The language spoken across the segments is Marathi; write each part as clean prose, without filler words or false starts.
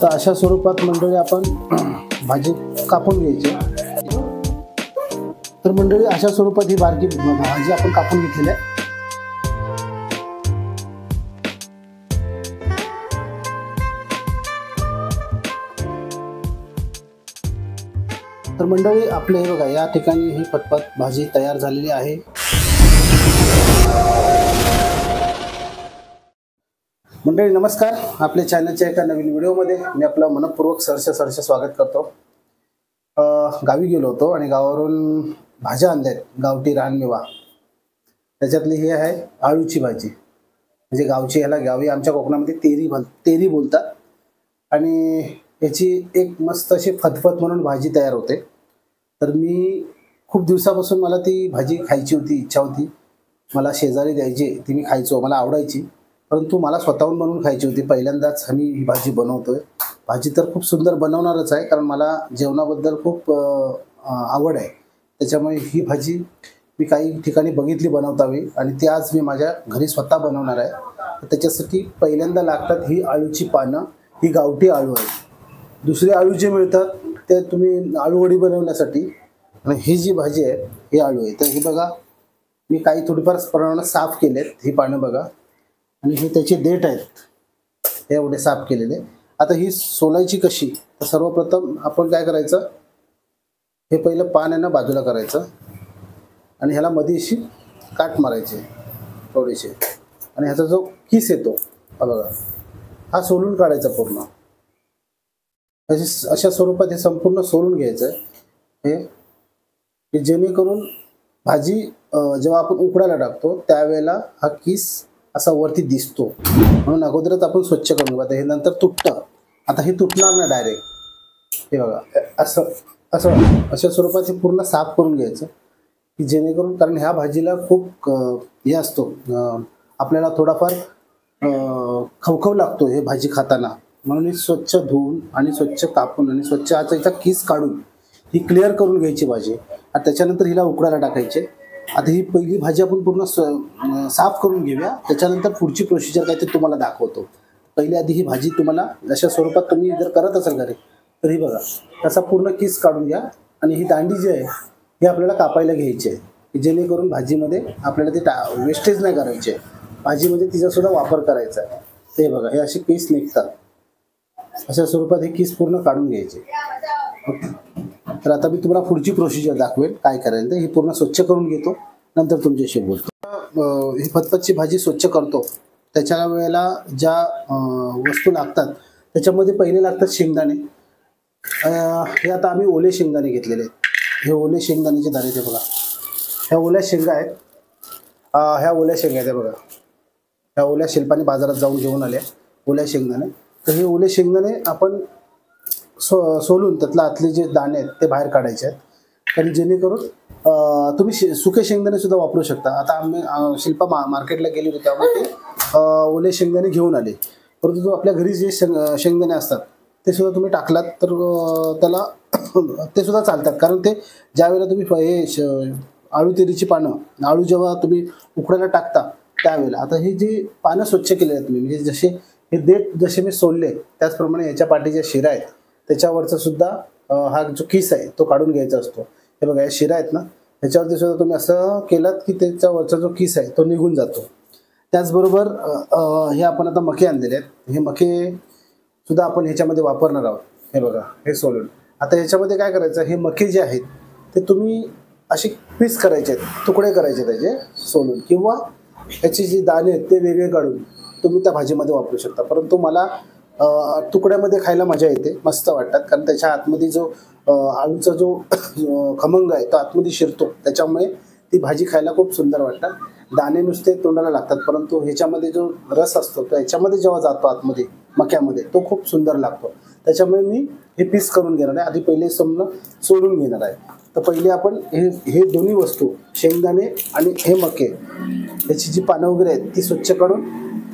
तर अशा स्वरूपात मंडळी आपण भाजी कापून घ्यायची। तर मंडळी अशा स्वरूपात ही बारकी भाजी आपण कापून घेतलेली आहे। तर मंडळी आपले हे बघा, या ठिकाणी ही फतफत भाजी तयार झालेली आहे। मंडळी नमस्कार, आपल्या चॅनलच्या एका नवीन व्हिडिओमध्ये मी आपलं मनपूर्वक सहर्ष स्वागत करतो। गावी गेलो होतो आणि गावावरून भाज्या आणल्यात, गावठी रानमेवा। त्याच्यातली ही आहे आळूची भाजी, म्हणजे गावची, ह्याला गावी आमच्या कोकणामध्ये तेरी बोलतात। आणि याची एक मस्त अशी फतफत म्हणून भाजी तयार होते। तर मी खूप दिवसापासून मला ती भाजी खायची होती, इच्छा होती, मला शेजारी द्यायची, ती मी खायचो, मला आवडायची, परंतु मला स्वतःहून बनवून खायची होती। पहिल्यांदाच आम्ही ही भाजी बनवतोय। भाजी तर खूप सुंदर बनवणारच आहे, कारण मला जेवणाबद्दल खूप आवड आहे। त्याच्यामुळे ही भाजी मी काही ठिकाणी बघितली बनवतावी आणि ती आज मी माझ्या घरी स्वतः बनवणार आहे। त्याच्यासाठी पहिल्यांदा लागतात ही आळूची पानं, ही गावठी आळू आहे। दुसरे आळू जे मिळतात ते तुम्ही आळूवडी बनवण्यासाठी, आणि ही जी भाजी आहे ही आळू आहे। तर ही बघा, मी काही थोडीफार प्रमाणात साफ केलेत, ही पानं बघा, आणि हे त्याचे देठ आहेत, हे एवढे साफ केलेले। आता ही सोलायची कशी, तर सर्वप्रथम आपण काय करायचं, हे पहिलं पान आहे ना बाजूला करायचं आणि ह्याला मध्ये अशी काट मारायची थोडीशी, आणि ह्याचा जो किस येतो हा बघा, हा सोलून काढायचा पूर्ण। अशा स्वरूपात हे संपूर्ण सोलून घ्यायचं आहे, हे जेणेकरून भाजी जेव्हा आपण उकडायला टाकतो त्यावेळेला हा किस असा वरती दिसतो, म्हणून अगोदरच आपण स्वच्छ करून घेऊ। हे नंतर तुटतं, आता हे तुटणार नाही डायरेक्ट, हे बघा अशा स्वरूपात हे पूर्ण साफ करून घ्यायचं, की जेणेकरून, कारण ह्या भाजीला खूप हे असतो, आपल्याला थोडाफार खवखव लागतो हे भाजी खाताना, म्हणून ही स्वच्छ धुवून आणि स्वच्छ कापून आणि स्वच्छ आता याचा किस काढून ही क्लिअर करून घ्यायची भाजी, आणि त्याच्यानंतर हिला उकडायला टाकायचे। आता ही पहिली भाजी आपण पूर्ण साफ करून घेऊया, त्याच्यानंतर पुढची प्रोसिजर काय ते तुम्हाला दाखवतो। पहिली आधी ही भाजी तुम्हाला अशा स्वरूपात तुम्ही जर करत असाल घरी, तर ही बघा त्याचा पूर्ण किस काढून घ्या, आणि ही दांडी जी आहे ही आपल्याला कापायला घ्यायची आहे, जेणेकरून भाजीमध्ये आपल्याला ते वेस्टेज नाही करायचे, भाजीमध्ये तिचासुद्धा वापर करायचा आहे। ते बघा, हे असे किस निघतात, अशा स्वरूपात हे किस पूर्ण काढून घ्यायचे। तर आता मी तुम्हाला पुढची प्रोसिजर दाखवेल काय करायला, ते ही पूर्ण स्वच्छ करून घेतो, नंतर तुमच्याशी बोलतो। ही फतफतची भाजी स्वच्छ करतो त्याच्या वेळेला ज्या वस्तू लागतात त्याच्यामध्ये पहिले लागतात शेंगदाणे। हे आता आम्ही ओले शेंगदाणे घेतलेले आहेत, हे ओले शेंगदाण्याचे दाणे, ते बघा ह्या ओल्या शेंगा आहेत, ह्या ओल्या शेंगा आहेत, बघा ह्या ओल्या शिल्पाने बाजारात जाऊन घेऊन आल्या ओल्या शेंगदाणे। तर हे ओले शेंगदाणे आपण सोलून त्यातला आतले जे दाणे आहेत ते बाहेर काढायचे आहेत, आणि जेणेकरून तुम्ही सुके शेंगदाणे सुद्धा वापरू शकता। आता आम्ही शिल्पा मार्केटला गेली होती, त्यामुळे ते ओले शेंगदाणे घेऊन आले, परंतु जो आपल्या घरी जे शेंगदाणे असतात ते सुद्धा तुम्ही टाकलात तर त्याला ते सुद्धा चालतात, कारण ते ज्यावेळेला तुम्ही हे आळू तेरीची पानं, आळू जेव्हा तुम्ही उकडायला टाकता त्यावेळेला, आता हे जे पानं स्वच्छ केले आहेत तुम्ही, म्हणजे जसे हे देठ जसे मी सोलले त्याचप्रमाणे याच्या पाठीच्या शिरा आहेत त्याच्यावरचा सुद्धा हा जो किस आहे तो काढून घ्यायचा असतो। हे बघा, या शिरा आहेत ना, ह्याच्यावरती सुद्धा तुम्ही असं केलात की त्याच्यावरचा जो किस आहे तो निघून जातो। त्याचबरोबर हे आपण आता मके आणलेले आहेत, हे मके सुद्धा आपण ह्याच्यामध्ये वापरणार आहोत। हे बघा, हे सोलून आता ह्याच्यामध्ये काय करायचं, हे मके जे आहेत ते तुम्ही असे पीस करायचे आहेत, तुकडे करायचे त्याचे सोलून, किंवा याचे जे दाणे आहेत ते वेगळे काढून तुम्ही त्या भाजीमध्ये वापरू शकता। परंतु मला तुकड्यामध्ये खायला मजा येते, मस्त वाटतात, कारण त्याच्या आतमध्ये जो आळूचा जो खमंग आहे तो आतमध्ये शिरतो, त्याच्यामुळे ती भाजी खायला खूप सुंदर वाटतात। दाणे नुसते तोंडाला लागतात, परंतु ह्याच्यामध्ये जो रस असतो तो याच्यामध्ये जेव्हा जातो आतमध्ये मक्यामध्ये, तो खूप सुंदर लागतो। त्याच्यामुळे मी हे पीस करून घेणार आहे, आधी पहिले सोडून घेणार आहे। तर पहिले आपण हे दोन्ही वस्तू, शेंगदाणे आणि हे मके, याची जी पानं वगैरे आहेत ती स्वच्छ करून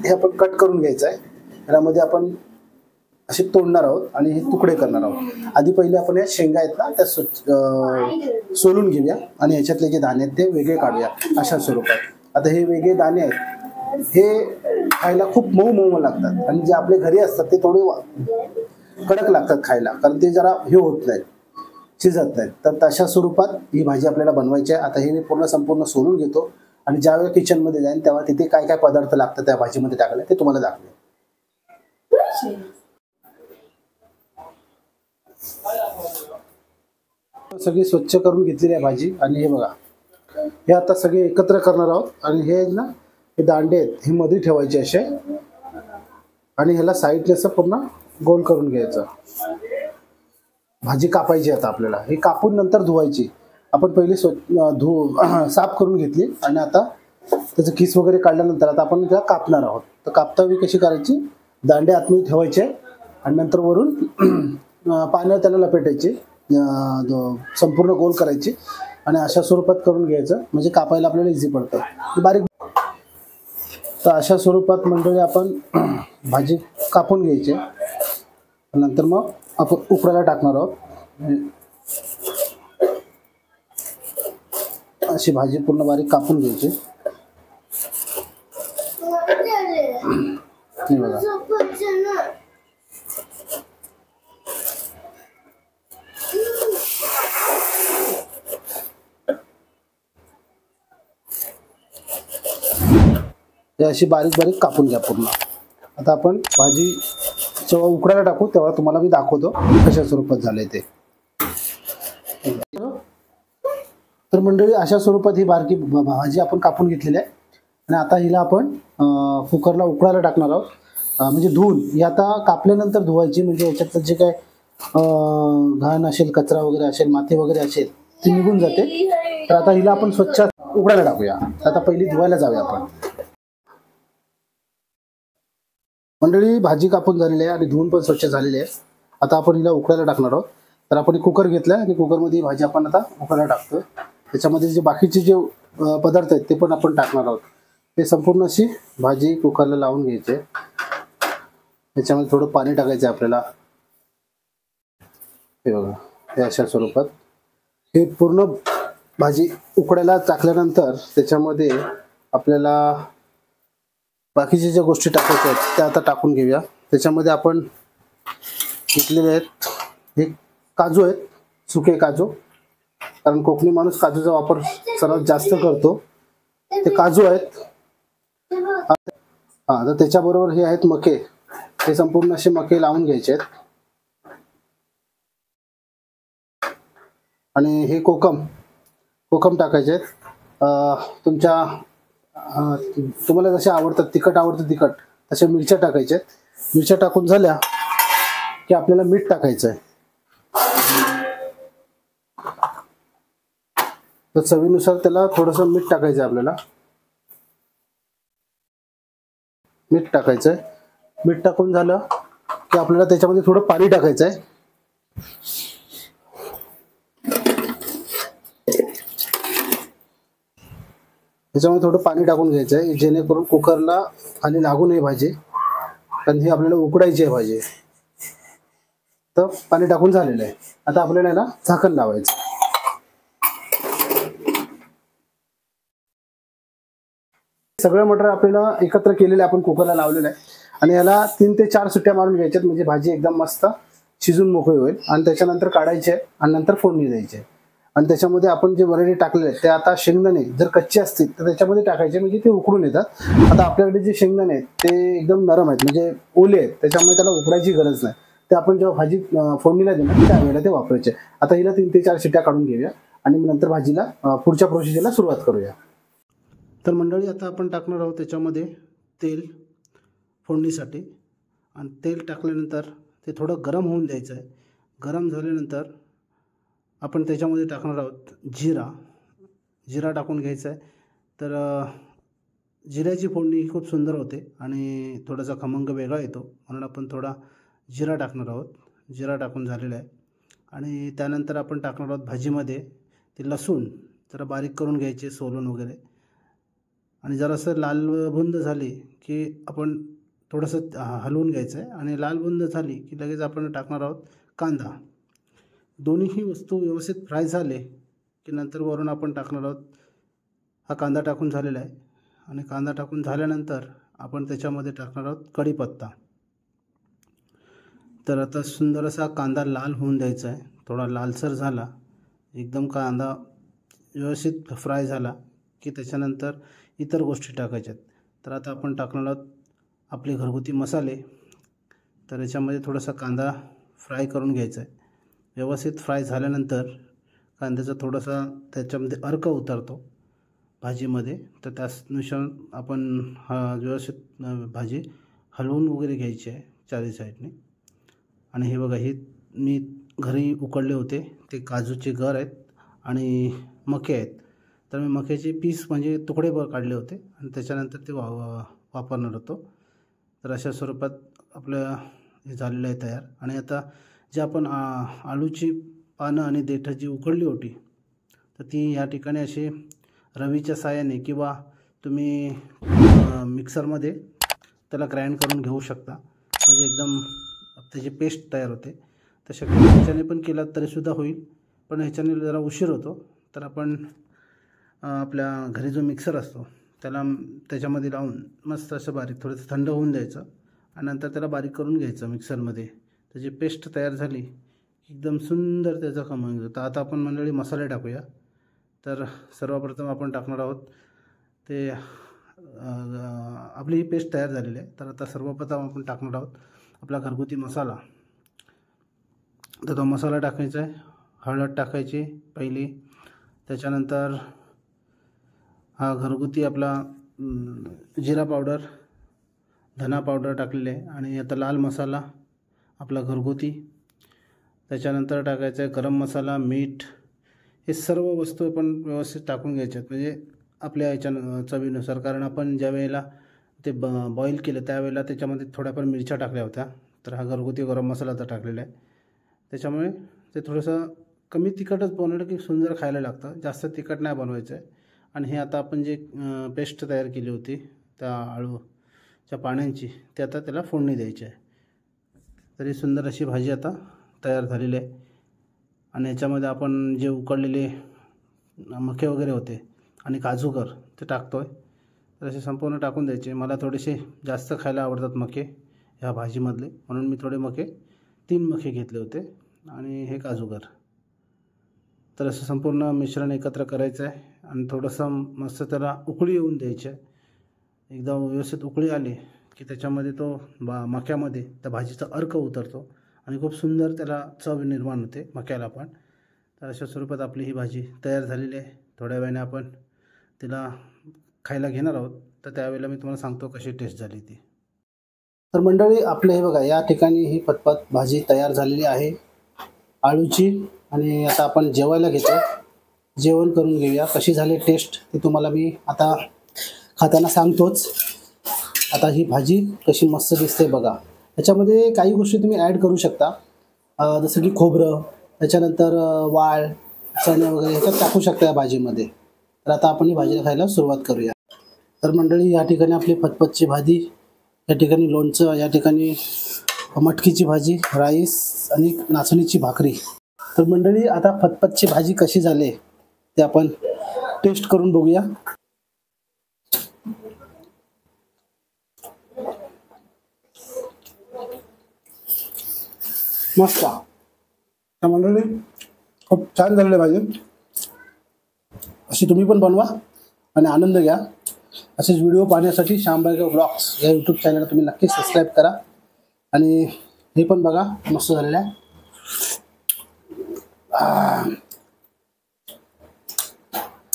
हे आपण कट करून घ्यायचं आहे। यामध्ये आपण असे तोडणार आहोत आणि हे तुकडे करणार आहोत। आधी पहिले आपण या शेंगा आहेत ना त्या सोलून घेऊया, आणि ह्याच्यातले जे दाणे आहेत ते वेगळे काढूया अशा स्वरूपात। आता हे वेगळे दाणे आहेत हे खायला खूप मऊ मऊ लागतात, आणि जे आपले घरी असतात ते थोडे कडक लागतात खायला, कारण ते जरा हे होत नाहीत, शिजत नाहीत. तर तशा स्वरूपात ही भाजी आपल्याला बनवायची आहे. आता हे मी पूर्ण संपूर्ण सोलून घेतो आणि ज्यावेळेला किचनमध्ये जाईन तेव्हा तिथे काय काय पदार्थ लागतात त्या भाजीमध्ये टाकले ते तुम्हाला दाखवेन. सगळी स्वच्छ करून घेतलेली आहे भाजी आणि हे बघा, हे आता सगळे एकत्र करणार आहोत. आणि हे ना, हे दांडे आहेत हे मध्ये ठेवायचे असे आणि ह्याला साईडने असं पूर्ण गोल करून घ्यायचं. भाजी कापायची आता आपल्याला, हे कापून नंतर धुवायची. आपण पहिली साफ करून घेतली आणि आता त्याचं किस वगैरे काढल्यानंतर आता आपण त्याला कापणार आहोत. तर कापतावी कशी करायची, दांडे आतमध्ये ठेवायचे आणि नंतर वरून पाण्यावर त्याला लपेटायचे, संपूर्ण गोल करायची आणि अशा स्वरूपात करून घ्यायचं, म्हणजे कापायला आपल्याला इझी पडतं बारीक. तर अशा स्वरूपात मंडळी आपण भाजी कापून घ्यायची. नंतर मग आपण उकडायला टाकणार आहोत. अशी भाजी पूर्ण बारीक कापून घ्यायची. हे बघा, हे अशी बारीक बारीक कापून घ्या पूर्ण. आता आपण भाजी जेव्हा उकडायला टाकू तेव्हा तुम्हाला मी दाखवतो कशा स्वरूपात झालंय ते. तर मंडळी अशा स्वरूपात ही बारकी भाजी आपण कापून घेतलेली आहे आणि आता हिला आपण कुकरला उकडायला टाकणार आहोत. म्हणजे धुवून, ही आता कापल्यानंतर धुवायची, म्हणजे याच्यातलं जे काय घाण असेल, कचरा वगैरे असेल, माती वगैरे असेल ती निघून जाते. तर आता हिला आपण स्वच्छ उकडायला टाकूया. आता पहिली धुवायला जाऊया आपण. मंडळी भाजी कापून झालेली आहे आणि धुवून पण स्वच्छ झालेली आहे. आता आपण हिला उकडायला टाकणार आहोत. तर आपण कुकर घेतला आणि कुकरमध्ये ही भाजी आपण आता उकडायला टाकतो. त्याच्यामध्ये जे बाकीचे जे पदार्थ आहेत ते पण आपण टाकणार आहोत. ते संपूर्ण अशी भाजी कुकरला लावून घ्यायचे. त्याच्यामध्ये थोडं पाणी टाकायचं आपल्याला. हे बघा, हे अशा स्वरूपात हे पूर्ण भाजी उकडायला टाकल्यानंतर त्याच्यामध्ये आपल्याला बाकीच्या ज्या गोष्टी टाकायच्या आहेत त्या आता टाकून घेऊया. त्याच्यामध्ये आपण घेतलेले आहेत हे काजू आहेत, सुके काजू, कारण कोकणी माणूस काजूचा वापर सर्वात जास्त करतो. ते काजू आहेत. तर त्याच्याबरोबर हे आहेत मके. हे संपूर्ण असे मके लावून घ्यायचे आहेत. आणि हे कोकम टाकायचे आहेत. तुम्हाला जसे आवडतात, तिखट आवडतं तिखट, तशा मिरच्या टाकायच्या आहेत. मिरच्या टाकून झाल्या की आपल्याला मीठ टाकायचं आहे. तर चवीनुसार त्याला थोडंसं मीठ टाकायचं आहे आपल्याला. मीठ टाकायचं आहे. मीठ टाकून झालं की आपल्याला त्याच्यामध्ये थोडं पाणी टाकायचं आहे. त्याच्यामध्ये थोडं पाणी टाकून घ्यायचं आहे, जेणेकरून कुकरला खाली लागू नये भाजी, कारण ही आपल्याला उकडायची आहे भाजी. तर पाणी टाकून झालेलं आहे. आता आपल्याला याला झाकण लावायचं. सगळं मटेरियल आपल्याला एकत्र केलेलं आपण कुकरला लावलेलं आहे आणि याला 3 ते 4 सुट्ट्या मारून घ्यायच्यात, म्हणजे भाजी एकदम मस्त शिजून मोकळी होईल. आणि त्याच्यानंतर काढायचे आणि नंतर फोडणी द्यायची. आणि त्याच्यामध्ये आपण जे व्हरायटी टाकलेले आहेत ते आता शेंगदाणे जर कच्चे असतील तर त्याच्यामध्ये टाकायचे, म्हणजे ते उकडून येतात. आता आपल्याकडे जे शेंगदाणे आहेत ते एकदम नरम आहेत, म्हणजे ओले आहेत, त्याच्यामुळे त्याला उकडायची गरज नाही. ते आपण जेव्हा भाजी फोडणीला देणार त्यावेळेला ते वापरायचे. आता हिला 3 ते 4 शिट्ट्या काढून घेऊया आणि नंतर भाजीला पुढच्या प्रोसिजरला सुरुवात करूया. तर मंडळी आता आपण टाकणार आहोत त्याच्यामध्ये तेल फोडणीसाठी. आणि तेल टाकल्यानंतर ते थोडं गरम होऊन द्यायचं आहे. गरम झाल्यानंतर आपण त्याच्यामध्ये टाकणार आहोत जिरा टाकून घ्यायचा आहे. तर जिऱ्याची फोडणी ही खूप सुंदर होते आणि थोडासा खमंग वेगळा येतो, म्हणून आपण थोडा जिरा टाकणार आहोत. जिरा टाकून झालेला आहे. आणि त्यानंतर आपण टाकणार आहोत भाजीमध्ये ते लसूण जरा बारीक करून घ्यायचे, सोलून वगैरे. आणि जरासं लालबुंद झाली की आपण थोडंसं हलवून घ्यायचं आहे. आणि लालबुंद झाली की लगेच आपण टाकणार आहोत कांदा. दोन्हीही वस्तू व्यवस्थित फ्राय झाले की नंतर वरून आपण टाकणार आहोत, हा कांदा टाकून झालेला आहे. आणि कांदा टाकून झाल्यानंतर आपण त्याच्यामध्ये टाकणार आहोत कढीपत्ता. तर आता सुंदर असा कांदा लाल होऊन द्यायचा आहे. थोडा लालसर झाला, एकदम कांदा व्यवस्थित फ्राय झाला की त्याच्यानंतर इतर गोष्टी टाकायच्या आहेत. तर आता आपण टाकणार आहोत आपले घरगुती मसाले. तर याच्यामध्ये थोडासा कांदा फ्राय करून घ्यायचा आहे. व्यवस्थित फ्राय झाल्यानंतर कांद्याचा थोडासा त्याच्यामध्ये अर्क उतरतो भाजीमध्ये. तर त्यानुसार आपण व्यवस्थित भाजी हलवून वगैरे घ्यायची आहे चारी साईडने. आणि हे बघा, हे मी घरी उकडले होते, ते काजूचे गर आहेत आणि मके आहेत. तर मी मक्याचे पीस म्हणजे तुकडे काढले होते आणि त्याच्यानंतर ते वापरणार होतो. तर अशा स्वरूपात आपलं हे झालेलं आहे तयार. आणि आता जे आपण आलूची पानं आणि देठ जी उकडली होती, तर ती या ठिकाणी अशी रवीच्या साहाय्याने किंवा तुम्ही मिक्सरमध्ये त्याला ग्राइंड करून घेऊ शकता. म्हणजे एकदम त्याची पेस्ट तयार होते. तर शक्यतो ह्याच्याने पण केला तरीसुद्धा होईल, पण ह्याच्याने जरा उशीर होतो. तर आपण आपल्या घरी जो मिक्सर असतो त्याच्यामध्ये लावून मस्त असं बारीक थोडंसं थंड होऊन द्यायचं आणि नंतर त्याला बारीक करून घ्यायचं मिक्सरमध्ये. त्याची पेस्ट तयार झाली एकदम सुंदर त्याचा खमंग. तर आता आपण मंडळी मसाले टाकूया. तर सर्वप्रथम आपण टाकणार आहोत ते आपली ही पेस्ट तयार झालेली आहे. तर आता सर्वप्रथम आपण टाकणार आहोत आपला घरगुती मसाला. तर तो मसाला टाकायचा आहे. हळद टाकायची पहिली, त्याच्यानंतर हा घरगुती आपला जिरा पावडर, धना पावडर टाकलेले आहे. आणि आता लाल मसाला आपला घरगुती, त्याच्यानंतर टाकायचं आहे गरम मसाला, मीठ. हे सर्व वस्तू आपण व्यवस्थित टाकून घ्यायच्यात म्हणजे आपल्या चवीनुसार. कारण आपण ज्या वेळेला ते बॉईल केलं त्यावेळेला त्याच्यामध्ये थोड्याफार मिरच्या टाकल्या होत्या. तर हा घरगुती गरम मसाला आता टाकलेला आहे. त्याच्यामुळे ते थोडंसं कमी तिखटच बनवलं की सुंदर खायला लागतं, जास्त तिखट नाही बनवायचं आहे. आणि हे आता आपण जे पेस्ट तयार केली होती त्या आळूच्या पाण्यांची, ते आता त्याला फोडणी द्यायची आहे. तरी सुंदर अशी भाजी आता तयार झालेली आहे. आणि याच्यामध्ये आपण जे उकडलेले मके वगैरे होते आणि काजूगर ते टाकतो आहे. तर असे संपूर्ण टाकून द्यायचे. मला थोडेसे जास्त खायला आवडतात मके ह्या भाजीमधले, म्हणून मी थोडे 3 मके घेतले होते आणि हे काजूगर. तर असं संपूर्ण मिश्रण एकत्र करायचं आहे आणि थोडंसं मस्त त्याला उकळी येऊन द्यायची आहे. एकदा व्यवस्थित उकळी आली की त्याच्यामध्ये तो मक्यामध्ये त्या भाजीचा अर्क उतरतो आणि खूप सुंदर त्याला चव निर्माण होते मक्याला पण. तर अशा स्वरूपात आपली ही भाजी तयार झालेली आहे. थोड्या वेळाने आपण तिला खायला घेणार आहोत. तर त्यावेळेला मी तुम्हाला सांगतो कशी टेस्ट झाली ती. तर मंडळी, आपले हे बघा, या ठिकाणी ही पतपत भाजी तयार झालेली आहे आळूची. आणि आता आपण जेवायला घेतो. जेवण करून घेऊया. कशी झाली टेस्ट ते तुम्हाला मी आता खाताना सांगतोच. आता ही भाजी कशी मस्त दिसते बघा. याच्यामध्ये काही गोष्टी तुम्ही ॲड करू शकता, जसं की खोबरं, त्याच्यानंतर वाळ, चणे वगैरे ह्याच्यात टाकू शकता या भाजीमध्ये. तर आता आपण ही भाजी खायला सुरुवात करूया. तर मंडळी, या ठिकाणी आपली फतफतची भाजी, या ठिकाणी लोणचं, या ठिकाणी मटकीची भाजी, राईस आणि नाचणीची भाकरी. तर मंडळी, आता फतफतची भाजी कशी झाली ते आपण टेस्ट करून बघूया. मस्त. तर मंडळी, खूप छान झालेली भाजी. अशी तुम्ही पण बनवा आणि आनंद घ्या. असेच व्हिडिओ पाहण्यासाठी श्यामबाई ब्लॉग्स या यूट्यूब चॅनलला तुम्ही नक्की सबस्क्राईब करा. आणि हे पण बघा, मस्त झालेलं आहे.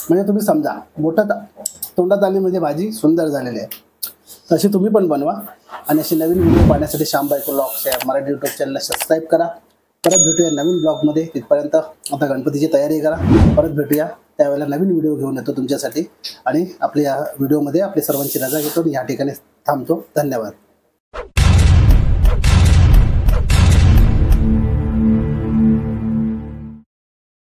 म्हणजे तुम्ही समजा, मोठं तोंडात आली म्हणजे भाजी सुंदर झालेली आहे. तशी तुम्ही पण बनवा आणि असे नवीन व्हिडिओ पाहण्यासाठी श्यामबाई ब्लॉग्स या मराठी यूट्यूब चॅनलला सबस्क्राईब करा. परत भेटूया नवीन ब्लॉगमध्ये. तिथपर्यंत आता गणपतीची तयारी करा. परत भेटूया, त्यावेळेला नवीन व्हिडिओ घेऊन येतो तुमच्यासाठी. आणि आपल्या या व्हिडिओमध्ये आपली सर्वांची रजा घेतो आणि या ठिकाणी थांबतो. धन्यवाद.